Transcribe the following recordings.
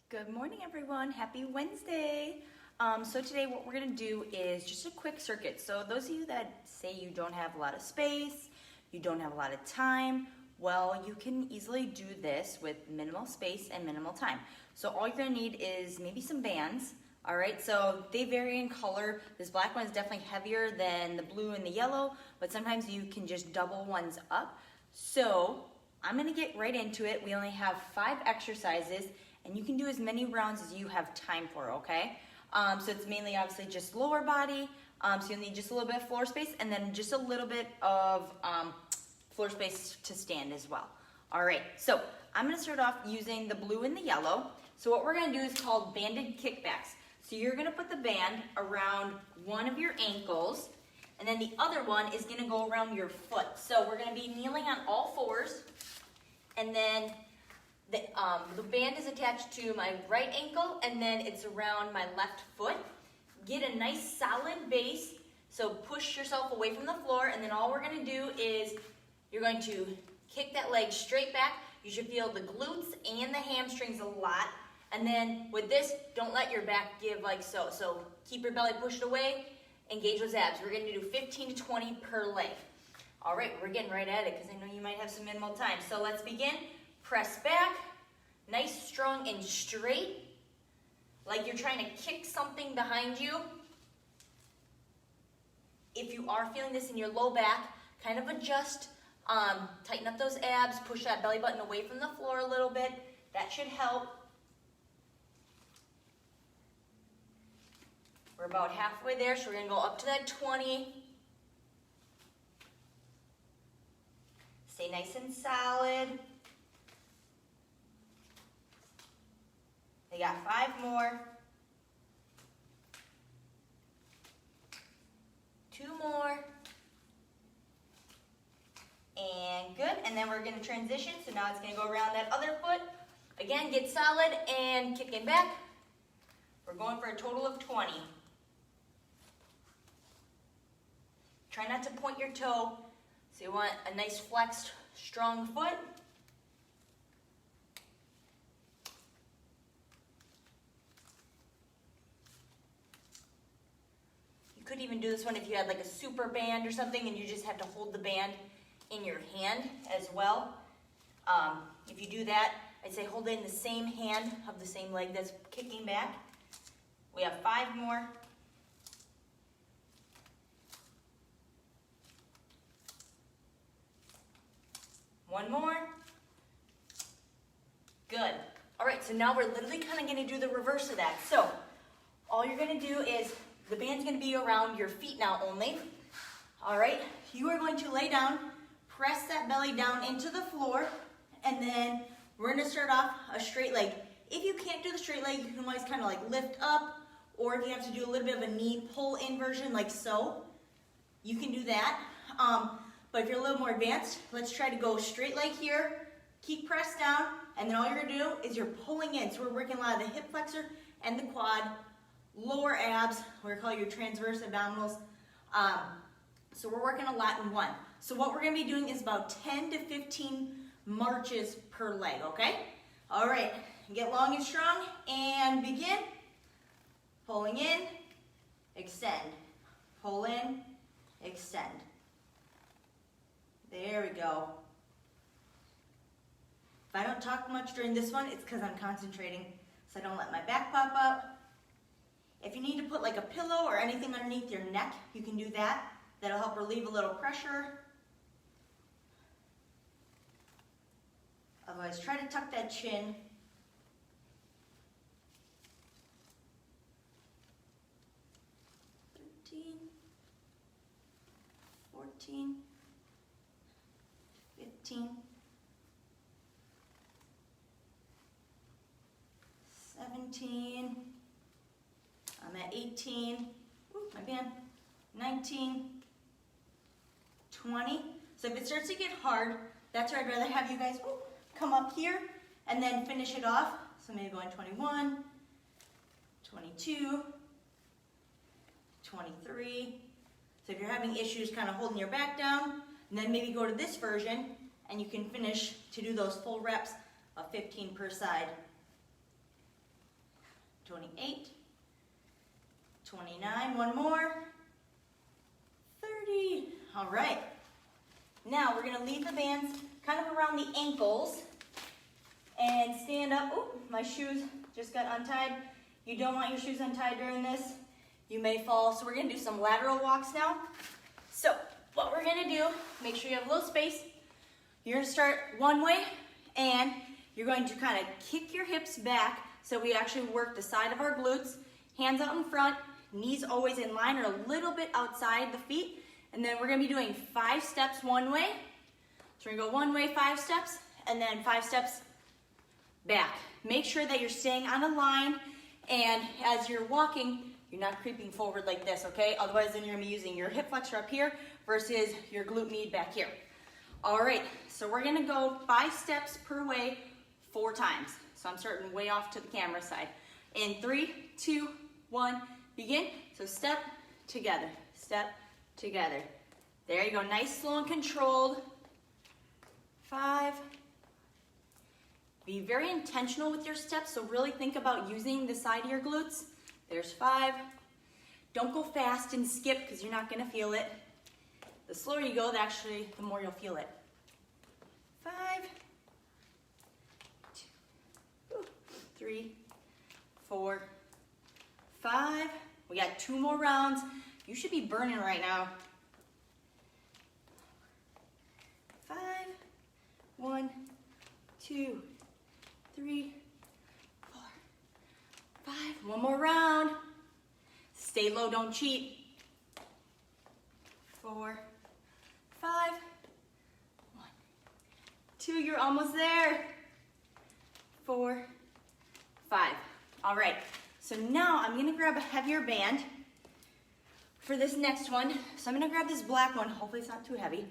Good morning, everyone. Happy Wednesday. So today what we're gonna do is just a quick circuit. So those of you that say you don't have a lot of space, you don't have a lot of time, well, you can easily do this with minimal space and minimal time. So all you're gonna need is maybe some bands. All right, so they vary in color. This black one is definitely heavier than the blue and the yellow, but sometimes you can just double ones up. So I'm gonna get right into it. We only have 5 exercises, and you can do as many rounds as you have time for, okay? So it's mainly obviously just lower body, so you'll need just a little bit of floor space and then just a little bit of floor space to stand as well. All right, so I'm gonna start off using the blue and the yellow. So what we're gonna do is called banded kickbacks. So you're gonna put the band around one of your ankles, and then the other one is gonna go around your foot. So we're gonna be kneeling on all fours, and then the band is attached to my right ankle, and then it's around my left foot. Get a nice solid base, so push yourself away from the floor, and then all we're gonna do is you're going to kick that leg straight back. You should feel the glutes and the hamstrings a lot. And then with this, don't let your back give like so. So keep your belly pushed away, engage those abs. We're gonna do 15 to 20 per leg. All right, we're getting right at it because I know you might have some minimal time. So let's begin. Press back, nice, strong, and straight, like you're trying to kick something behind you. If you are feeling this in your low back, kind of adjust, tighten up those abs, push that belly button away from the floor a little bit. That should help. We're about halfway there, so we're gonna go up to that 20. Stay nice and solid. We got 5 more. 2 more. And good. And then we're going to transition. So now it's going to go around that other foot. Again, get solid and kicking back. We're going for a total of 20. Try not to point your toe. So you want a nice flexed, strong foot. Could even do this one if you had like a super band or something and you just have to hold the band in your hand as well. If you do that, I'd say hold it in the same hand of the same leg that's kicking back. We have 5 more. One more. Good. All right, so now we're literally kind of going to do the reverse of that. So all you're going to do is the band's going to be around your feet now only. All right, you are going to lay down, press that belly down into the floor, and then we're going to start off a straight leg. If you can't do the straight leg, you can always kind of like lift up, or if you have to do a little bit of a knee pull in version like so, you can do that. But if you're a little more advanced, let's try to go straight leg here, keep pressed down, and then all you're going to do is you're pulling in. So we're working a lot of the hip flexor and the quad, lower abs, we call your transverse abdominals. So we're working a lot in one. So what we're gonna be doing is about 10 to 15 marches per leg, okay? All right, get long and strong and begin. Pulling in, extend. Pull in, extend. There we go. If I don't talk much during this one, it's because I'm concentrating, so I don't let my back pop up. If you need to put like a pillow or anything underneath your neck, you can do that. That'll help relieve a little pressure. Otherwise, try to tuck that chin. $13, $14, $15, $17. I'm at 18, ooh, my band, 19, 20. So if it starts to get hard, that's where I'd rather have you guys come up here and then finish it off. So maybe going 21, 22, 23. So if you're having issues kind of holding your back down, and then maybe go to this version and you can finish to do those full reps of 15 per side. 28, 29, one more, 30. All right. Now we're gonna leave the bands kind of around the ankles and stand up. Oh, my shoes just got untied. You don't want your shoes untied during this. You may fall. So we're gonna do some lateral walks now. So what we're gonna do, make sure you have a little space. You're gonna start one way and you're going to kind of kick your hips back so we actually work the side of our glutes. Hands out in front, knees always in line or a little bit outside the feet. And then we're gonna be doing 5 steps one way. So we're gonna go one way, 5 steps, and then 5 steps back. Make sure that you're staying on a line, and as you're walking, you're not creeping forward like this, okay? Otherwise, then you're gonna be using your hip flexor up here versus your glute med back here. All right, so we're gonna go 5 steps per way, 4 times. So I'm starting way off to the camera side. In 3, 2, 1, begin. So step together, step together. There you go, nice, slow, and controlled. 5. Be very intentional with your steps, so really think about using the side of your glutes. There's 5. Don't go fast and skip because you're not gonna feel it. The slower you go, the more you'll feel it. 5, 2, 3, 4, 5. We got 2 more rounds. You should be burning right now. 5, 1, 2, 3, 4, 5. One more round. Stay low, don't cheat. 4, 5, 1, 2. You're almost there. 4, 5. All right. So now I'm gonna grab a heavier band for this next one. So I'm gonna grab this black one. Hopefully it's not too heavy.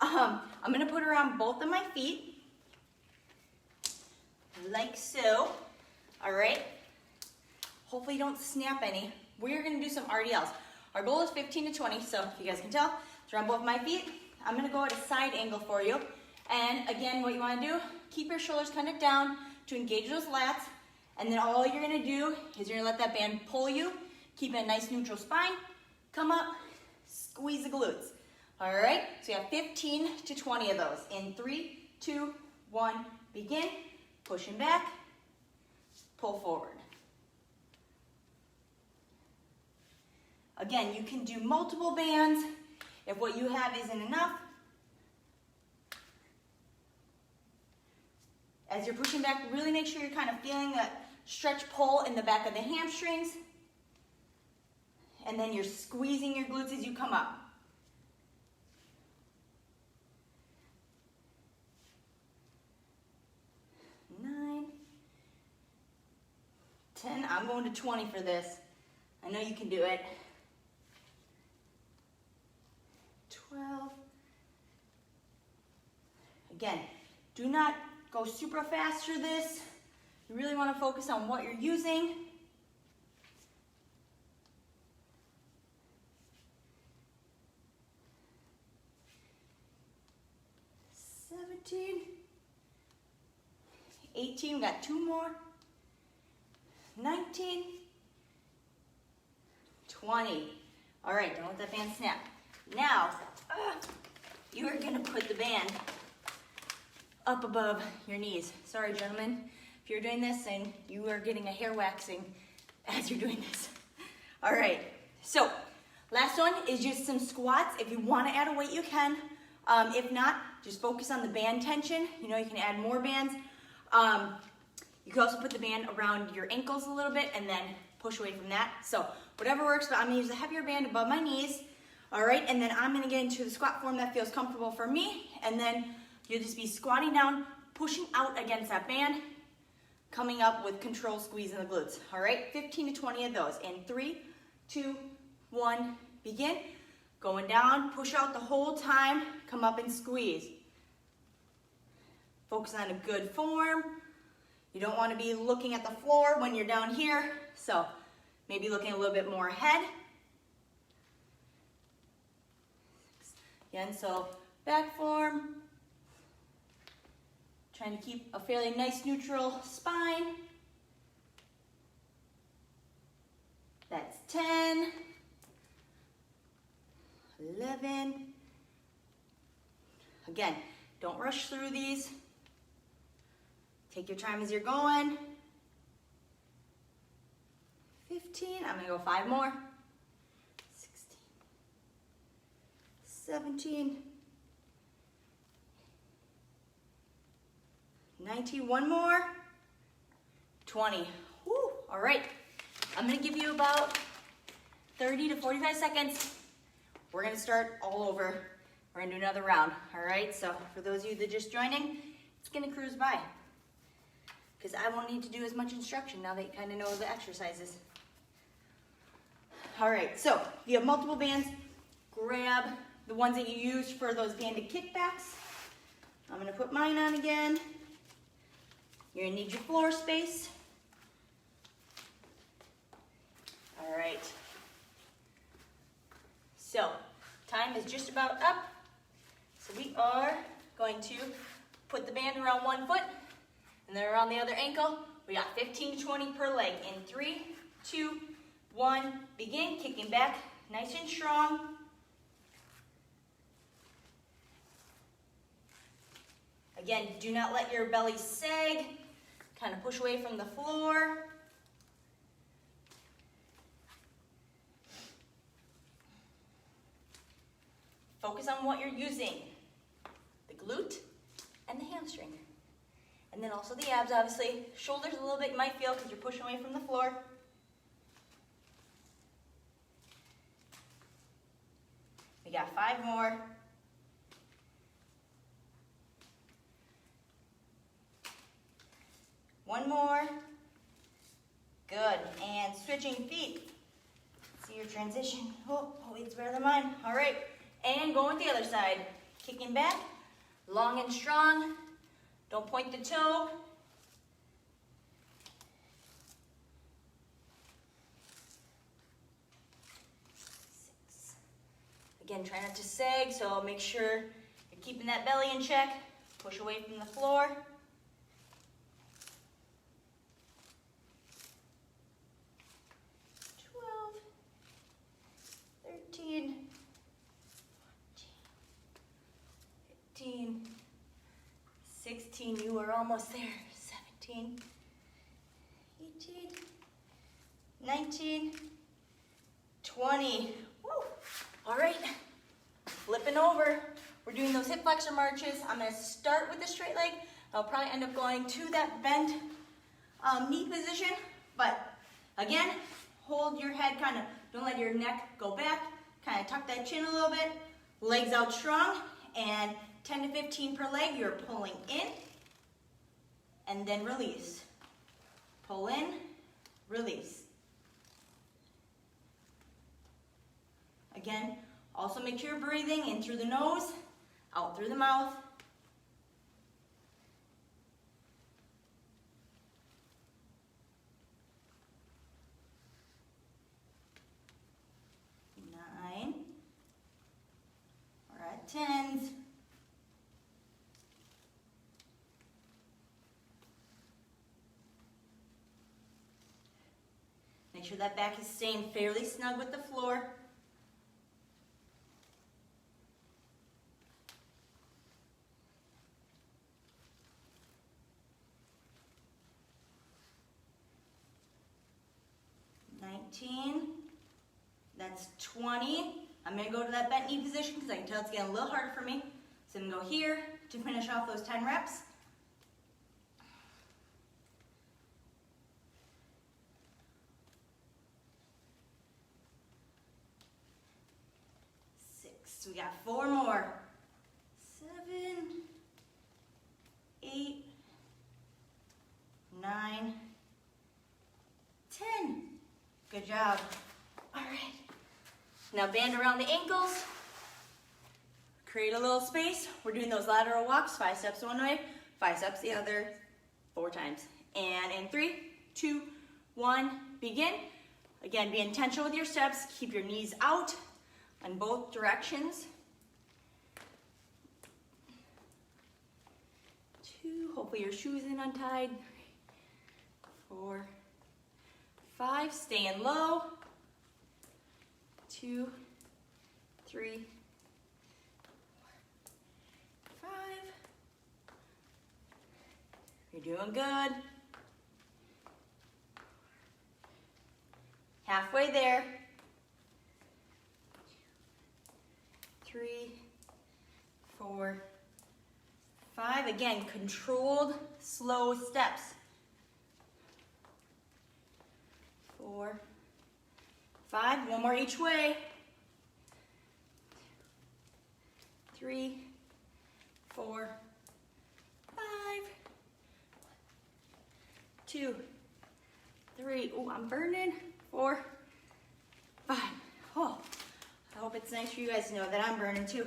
I'm gonna put it around both of my feet, like so. All right. Hopefully you don't snap any. We're gonna do some RDLs. Our goal is 15 to 20, so if you guys can tell, it's around both of my feet. I'm gonna go at a side angle for you. And again, what you wanna do, keep your shoulders kind of down to engage those lats. And then all you're gonna do is you're gonna let that band pull you, keep a nice neutral spine, come up, squeeze the glutes. All right, so you have 15 to 20 of those. In 3, 2, 1, begin. Pushing back, pull forward. Again, you can do multiple bands if what you have isn't enough. As you're pushing back, really make sure you're kind of feeling that stretch pull in the back of the hamstrings. And then you're squeezing your glutes as you come up. 9, 10. I'm going to 20 for this. I know you can do it. 12. Again, do not go super fast for this. You really want to focus on what you're using. 17. 18, we got 2 more. 19. 20. All right, don't let that band snap. Now, you are gonna put the band up above your knees. Sorry, gentlemen, if you're doing this and you are getting a hair waxing as you're doing this. All right, so last one is just some squats. If you wanna add a weight, you can. If not, just focus on the band tension. You know, you can add more bands. You can also put the band around your ankles a little bit and then push away from that. So whatever works, but I'm gonna use a heavier band above my knees. All right, and then I'm gonna get into the squat form that feels comfortable for me. And then you'll just be squatting down, pushing out against that band, coming up with control squeeze in the glutes. All right, 15 to 20 of those. In 3, 2, 1, begin. Going down, push out the whole time, come up and squeeze. Focus on a good form. You don't want to be looking at the floor when you're down here, so maybe looking a little bit more ahead. Again, so back form. Trying to keep a fairly nice neutral spine. Again, don't rush through these. Take your time as you're going. 15, I'm gonna go 5 more. 16, 17, 19, one more. 20, woo, all right. I'm gonna give you about 30 to 45 seconds. We're gonna start all over. We're gonna do another round, all right? So for those of you that are just joining, it's gonna cruise by because I won't need to do as much instruction now that you kind of know the exercises. All right, so if you have multiple bands, grab the ones that you used for those banded kickbacks. I'm gonna put mine on again. You're gonna need your floor space. All right. So, time is just about up. So we are going to put the band around one foot and then around the other ankle. We got 15 to 20 per leg. In 3, 2, 1, begin. Kicking back nice and strong. Again, do not let your belly sag. Kind of push away from the floor. Focus on what you're using. The glute and the hamstring. And then also the abs, obviously. Shoulders a little bit you might feel because you're pushing away from the floor. We got 5 more. One more. Good. And switching feet. See your transition. Oh, it's better than mine. All right. And going the other side. Kicking back. Long and strong. Don't point the toe. Six. Again, try not to sag, so make sure you're keeping that belly in check. Push away from the floor. 13, 15, 16, you are almost there. 17, 18, 19, 20. Woo. All right, flipping over. We're doing those hip flexor marches. I'm gonna start with the straight leg. I'll probably end up going to that bent knee position, but again, hold your head kind of, don't let your neck go back. Kind of tuck that chin a little bit, legs out strong, and 10 to 15 per leg, you're pulling in, and then release. Pull in, release. Again, also make sure you're breathing in through the nose, out through the mouth. Tens. Make sure that back is staying fairly snug with the floor. That's 20. I'm going to go to that bent knee position because I can tell it's getting a little harder for me. So I'm going to go here to finish off those 10 reps. So we got 4 more. 7, 8, 9, 10. Good job. All right. Now band around the ankles. Create a little space. We're doing those lateral walks, 5 steps one way, 5 steps the other, 4 times. And in 3, 2, 1, begin. Again, be intentional with your steps. Keep your knees out in both directions. 2, hopefully your shoe isn't untied. 4, 5, staying low. 2, 3, 4, You're doing good. Halfway there. 3, 4, 5. Again, controlled, slow steps. 4, 5. One more each way. 3, 4, 5. 2, 3. Oh, I'm burning. 4, 5. Oh, I hope it's nice for you guys to know that I'm burning too.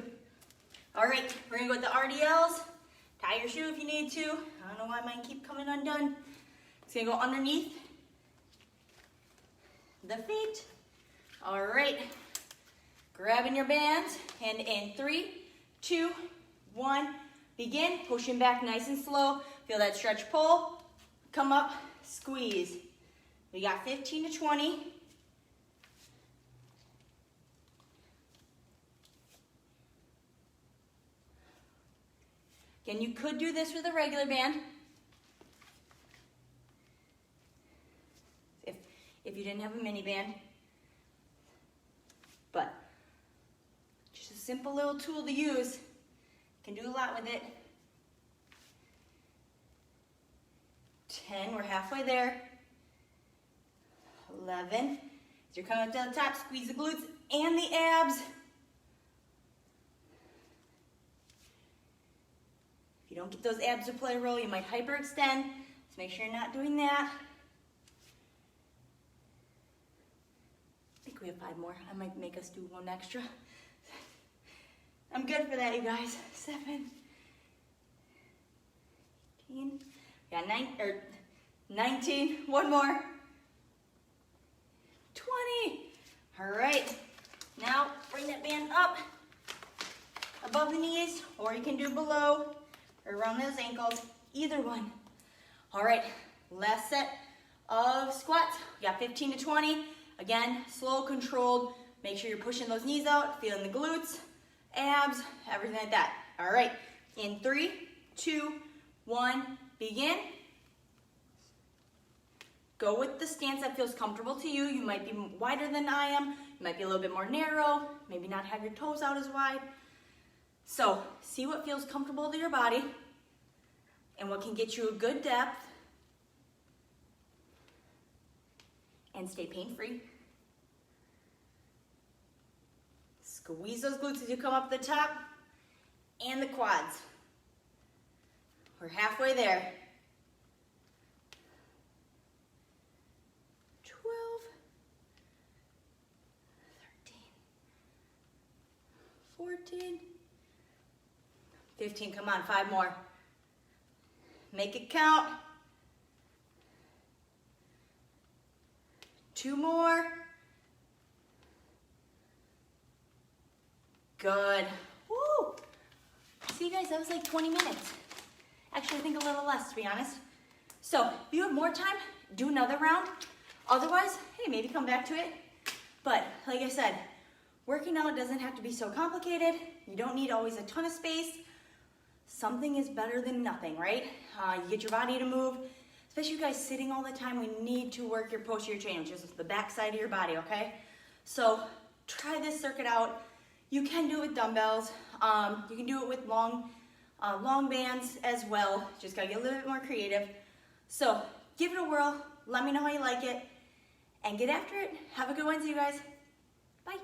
All right, we're gonna go with the RDLs. Tie your shoe if you need to. I don't know why mine keep coming undone. It's gonna go underneath the feet. All right, grabbing your bands, and in 3, 2, 1, begin. Pushing back nice and slow. Feel that stretch pull. Come up, squeeze. We got 15 to 20. Again, you could do this with a regular band. If you didn't have a mini band. But just a simple little tool to use. Can do a lot with it. 10, we're halfway there. 11, as you're coming up to the top, squeeze the glutes and the abs. If you don't get those abs to play a role, you might hyperextend. So make sure you're not doing that. I think we have 5 more. I might make us do 1 extra. I'm good for that, you guys. 7, 18, got 19, 1 more. 20. All right, now bring that band up above the knees, or you can do below or around those ankles, either one. All right, last set of squats. We got 15 to 20. Again, slow, controlled. Make sure you're pushing those knees out, feeling the glutes, abs, everything like that. All right, in 3, 2, 1, begin. Go with the stance that feels comfortable to you. You might be wider than I am. You might be a little bit more narrow. Maybe not have your toes out as wide. So see what feels comfortable to your body and what can get you a good depth and stay pain-free. Squeeze those glutes as you come up the top and the quads. We're halfway there. 14, 15, come on, 5 more. Make it count. 2 more. Good. Woo! See, guys, that was like 20 minutes. Actually, I think a little less, to be honest. So, if you have more time, do another round. Otherwise, hey, maybe come back to it. But, like I said, working out doesn't have to be so complicated. You don't need always a ton of space. Something is better than nothing, right? You get your body to move. Especially you guys sitting all the time, we need to work your posterior chain, which is the back side of your body, okay? So try this circuit out. You can do it with dumbbells. You can do it with long bands as well. Just gotta get a little bit more creative. So give it a whirl. Let me know how you like it. And get after it. Have a good Wednesday, you guys. Bye.